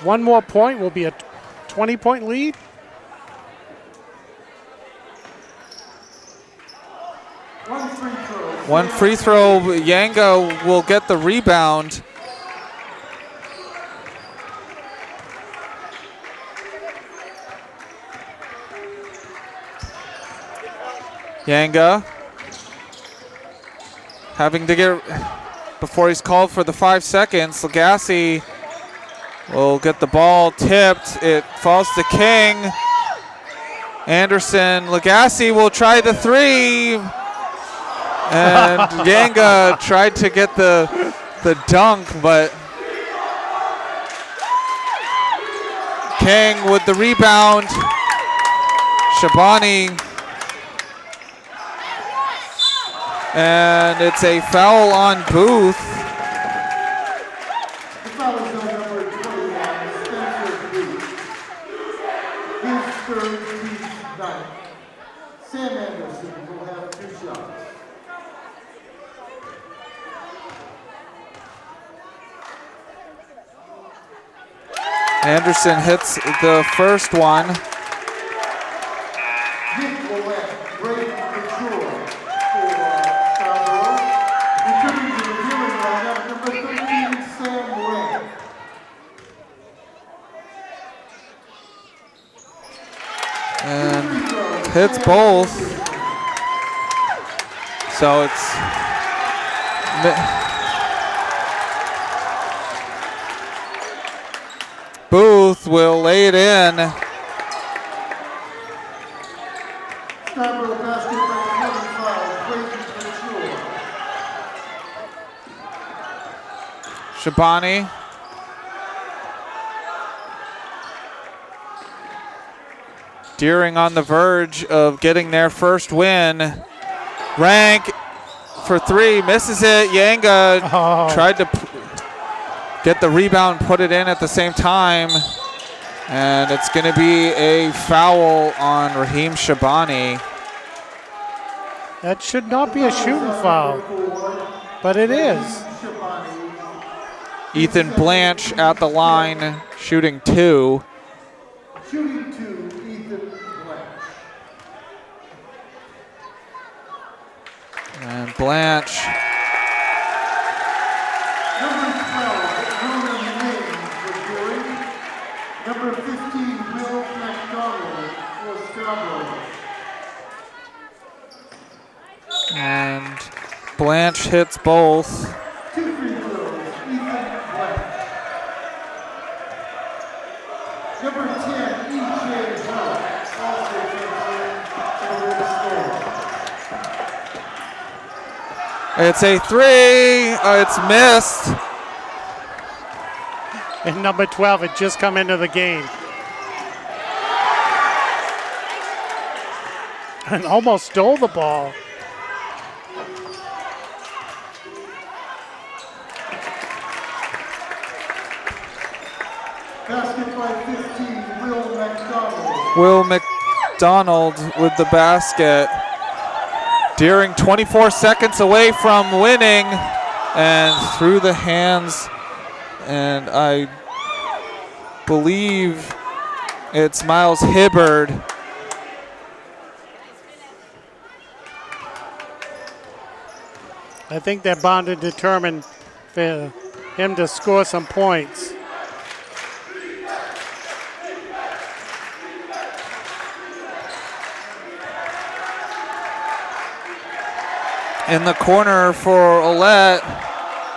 One more point will be a 20-point lead. One free throw, Yanga will get the rebound. Yanga having to get, before he's called for the 5 seconds, Lagasse will get the ball tipped. It falls to King. Anderson, Lagasse will try the 3. And Yanga tried to get the dunk, but King with the rebound. Shabani. And it's a foul on Booth. The foul is on number 21, Spencer Booth. His third, team's ninth. Sam Anderson will have 2 shots. Anderson hits the first one. Nick Willett, great mature for Scarborough. Returning to the viewing lineup, number 13, Sam Ray. And hits both. So it's Booth will lay it in. Scarborough basket by 25, great mature. Shabani. Deering on the verge of getting their first win. Rank for 3, misses it. Yanga tried to get the rebound, put it in at the same time. And it's going to be a foul on Raheem Shabani. That should not be a shooting foul, but it is. Ethan Blanche at the line, shooting 2. Shooting 2, Ethan Blanche. And Blanche. Number 12, Ronan Maine for Deering. Number 15, Will McDonald for Scarborough. And Blanche hits both. 2 free throws, Ethan Blanche. Number 10, E.J. Hull, also comes in for the score. It's a 3. It's missed. And number 12 had just come into the game. And almost stole the ball. Basket by 15, Will McDonald. Will McDonald with the basket. Deering 24 seconds away from winning, and through the hands, and I believe it's Miles Hibbard. I think they're bound and determined for him to score some points. In the corner for Ouellette.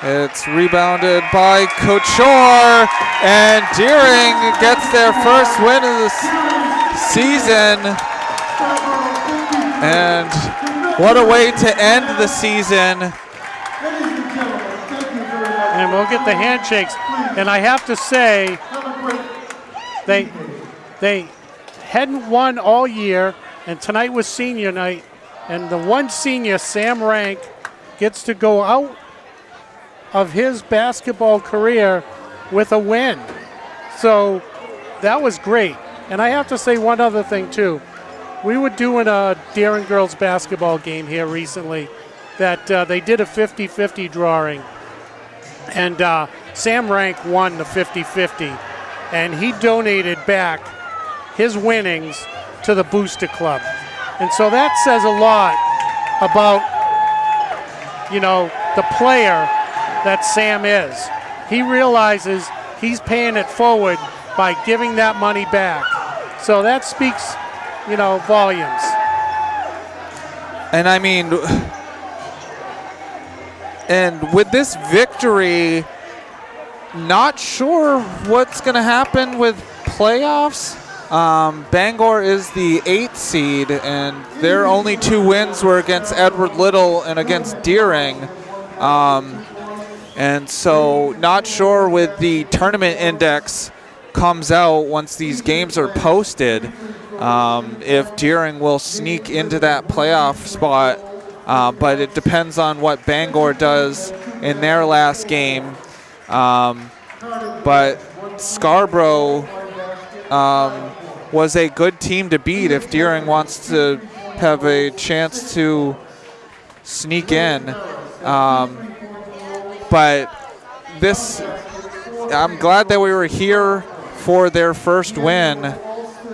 It's rebounded by Couture, and Deering gets their first win of the season. And what a way to end the season. Ladies and gentlemen, thank you very much. And we'll get the handshakes. And I have to say, Have a great they hadn't won all year, and tonight was senior night. And the one senior, Sam Rank, gets to go out of his basketball career with a win. So that was great. And I have to say one other thing, too. We were doing a Deering girls basketball game here recently that they did a 50-50 drawing. And Sam Rank won the 50-50. And he donated back his winnings to the Booster Club. And so that says a lot about, you know, the player that Sam is. He realizes he's paying it forward by giving that money back. So that speaks, you know, volumes. And I mean, and with this victory, not sure what's going to happen with playoffs. Bangor is the 8th seed, and their only 2 wins were against Edward Little and against Deering. And so not sure with the tournament index comes out once these games are posted, if Deering will sneak into that playoff spot. But it depends on what Bangor does in their last game. But Scarborough was a good team to beat if Deering wants to have a chance to sneak in. But this, I'm glad that we were here for their first win.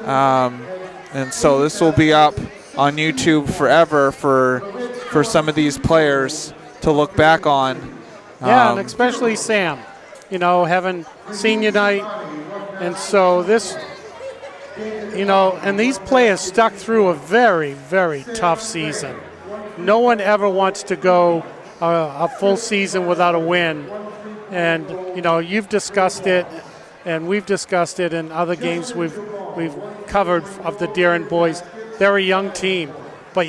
And so this will be up on YouTube forever for some of these players to look back on. Yeah, and especially Sam, having senior night. And so this, and these players stuck through a very, very tough season. No one ever wants to go a full season without a win. And, you've discussed it, and we've discussed it in other games we've covered of the Deering boys. They're a young team. But,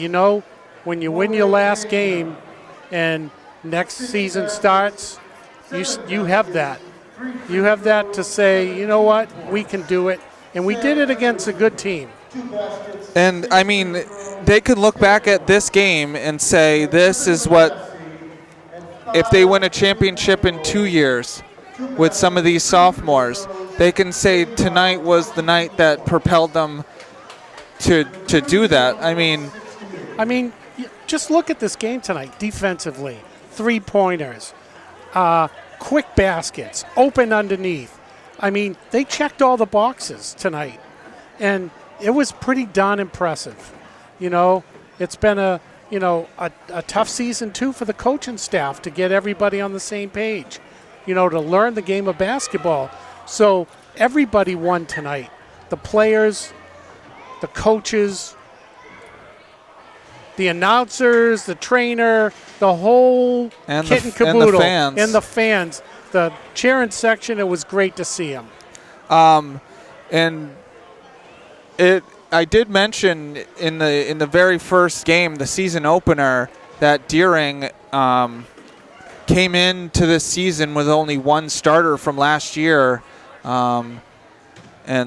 when you win your last game and next season starts, you have that. You have that to say, you know what, we can do it. And we did it against a good team. And, I mean, they could look back at this game and say this is what, if they win a championship in 2 years with some of these sophomores, they can say tonight was the night that propelled them to do that. I mean, just look at this game tonight defensively. 3-pointers, quick baskets, open underneath. They checked all the boxes tonight, and it was pretty darn impressive. It's been a tough season, too, for the coaching staff to get everybody on the same page, to learn the game of basketball. So everybody won tonight. The players, the coaches, the announcers, the trainer, the whole kit and caboodle. And the fans. The cheering section, it was great to see them. I did mention in the very first game, the season opener, that Deering came into this season with only 1 starter from last year, and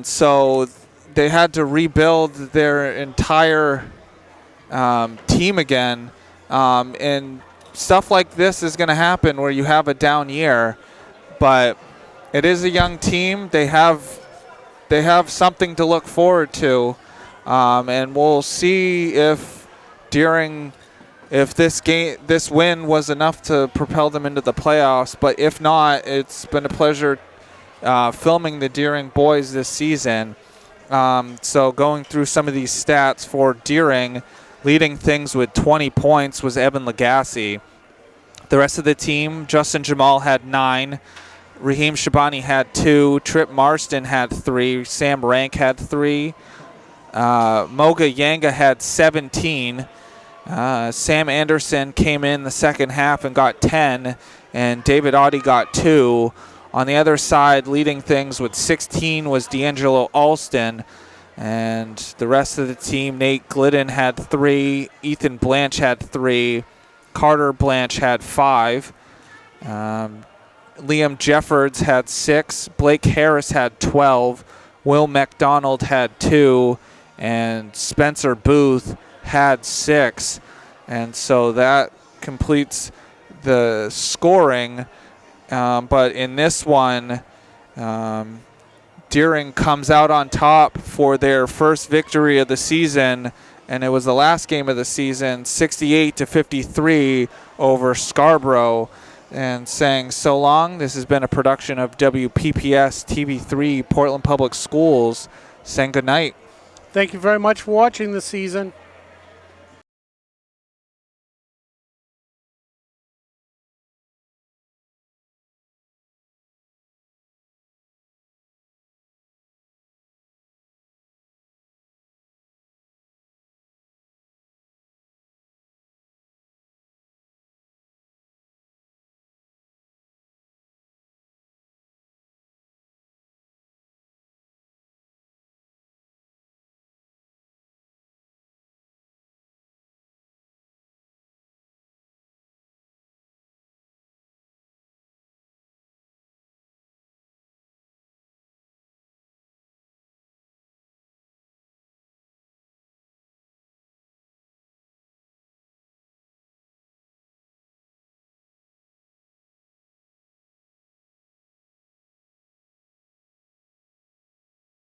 so they had to rebuild their entire team again, and stuff like this is going to happen where you have a down year, but it is a young team. They have something to look forward to. And we'll see if this win was enough to propel them into the playoffs. But if not, it's been a pleasure filming the Deering boys this season. So going through some of these stats for Deering, leading things with 20 points was Evan Lagasse. The rest of the team, Justin Jamal had 9. Raheem Shabani had 2. Trip Marston had 3. Sam Rank had 3. Moga Yanga had 17. Sam Anderson came in the second half and got 10. And David Audie got 2. On the other side, leading things with 16 was D'Angelo Alston. And the rest of the team, Nate Glidden had 3. Ethan Blanche had 3. Carter Blanche had 5. Liam Jeffords had 6. Blake Harris had 12. Will McDonald had 2. And Spencer Booth had 6. And so that completes the scoring. But in this one, Deering comes out on top for their first victory of the season, and it was the last game of the season, 68-53 over Scarborough. And saying so long. This has been a production of WPPS TV3 Portland Public Schools. Saying good night. Thank you very much for watching this season.